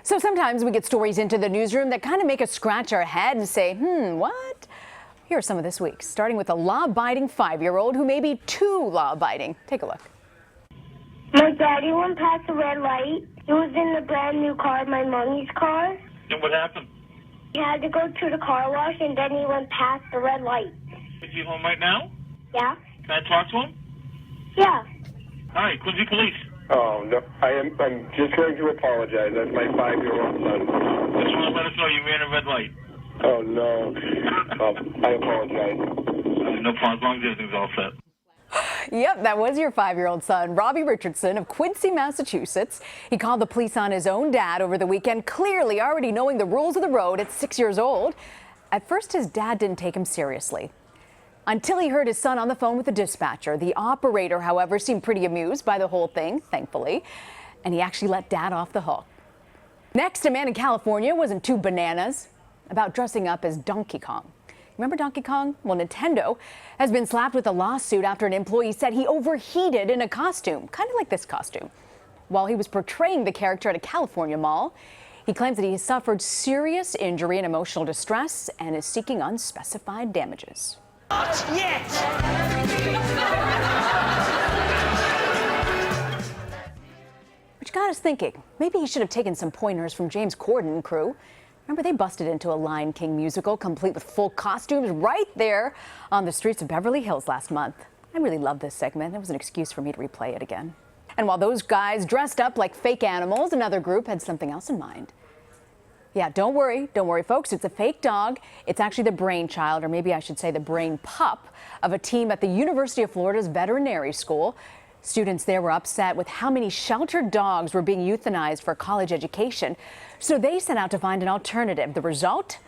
So sometimes we get stories into the newsroom that kind of make us scratch our head and say, what? Here are some of this week's, starting with a law-abiding 5-year-old who may be too law-abiding. Take a look. My daddy went past the red light. He was in the brand new car, my mommy's car. And what happened? He had to go to the car wash, and then he went past the red light. Is he home right now? Yeah? Can I talk to him? Yeah. All right, Quincy Police. Oh, no, I'm just going to apologize. That's my 5-year-old son. Just want to let us know you ran a red light. Oh, no. I apologize. No problem, as long as everything's all set. Yep, that was your 5-year-old son, Robbie Richardson of Quincy, Massachusetts. He called the police on his own dad over the weekend, clearly already knowing the rules of the road at 6 years old. At first, his dad didn't take him seriously, until he heard his son on the phone with the dispatcher. The operator, however, seemed pretty amused by the whole thing, thankfully, and he actually let dad off the hook. Next, a man in California wasn't too bananas about dressing up as Donkey Kong. Remember Donkey Kong? Well, Nintendo has been slapped with a lawsuit after an employee said he overheated in a costume, kind of like this costume, while he was portraying the character at a California mall. He claims that he has suffered serious injury and emotional distress and is seeking unspecified damages. Not yet! Which got us thinking, maybe he should have taken some pointers from James Corden and crew. Remember, they busted into a Lion King musical complete with full costumes right there on the streets of Beverly Hills last month. I really love this segment. It was an excuse for me to replay it again. And while those guys dressed up like fake animals, another group had something else in mind. Yeah, don't worry, folks. It's a fake dog. It's actually the brainchild, or maybe I should say the brain pup, of a team at the University of Florida's veterinary school. Students there were upset with how many sheltered dogs were being euthanized for college education, so they set out to find an alternative. The result?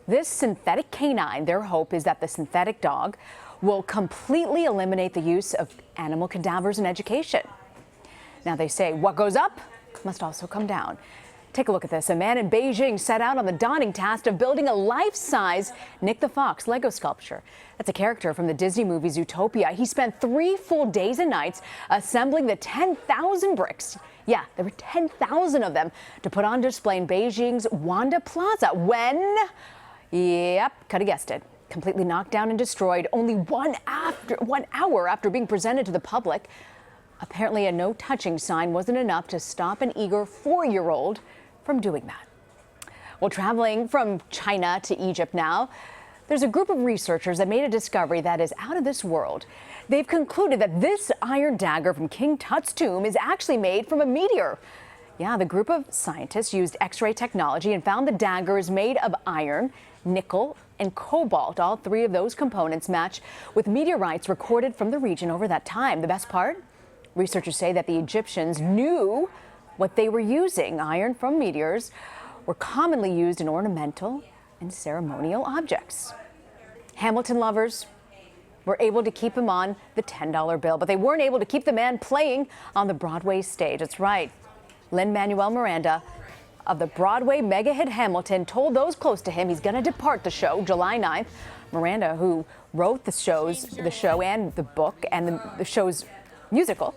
This synthetic canine. Their hope is that the synthetic dog will completely eliminate the use of animal cadavers in education. Now, they say what goes up must also come down. Take a look at this. A man in Beijing set out on the daunting task of building a life-size Nick the Fox Lego sculpture. That's a character from the Disney movie Zootopia. He spent 3 full days and nights assembling the 10,000 bricks. Yeah, there were 10,000 of them to put on display in Beijing's Wanda Plaza when, yep, could have guessed it, completely knocked down and destroyed only 1 hour after being presented to the public. Apparently, a no-touching sign wasn't enough to stop an eager 4-year-old from doing that. Well, traveling from China to Egypt now, there's a group of researchers that made a discovery that is out of this world. They've concluded that this iron dagger from King Tut's tomb is actually made from a meteor. Yeah, the group of scientists used X-ray technology and found the dagger is made of iron, nickel, and cobalt. All 3 of those components match with meteorites recorded from the region over that time. The best part? Researchers say that the Egyptians knew what they were using. Iron from meteors were commonly used in ornamental and ceremonial objects. Hamilton lovers were able to keep him on the $10 bill, but they weren't able to keep the man playing on the Broadway stage. That's right. Lin-Manuel Miranda of the Broadway mega hit Hamilton told those close to him he's going to depart the show July 9th. Miranda, who wrote the show and the book and the show's musical,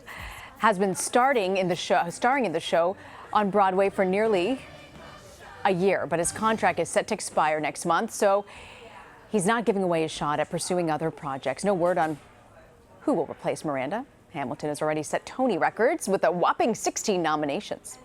has been starring in the show on Broadway for nearly a year, but his contract is set to expire next month, so he's not giving away his shot at pursuing other projects. No word on who will replace Miranda. Hamilton has already set Tony records with a whopping 16 nominations.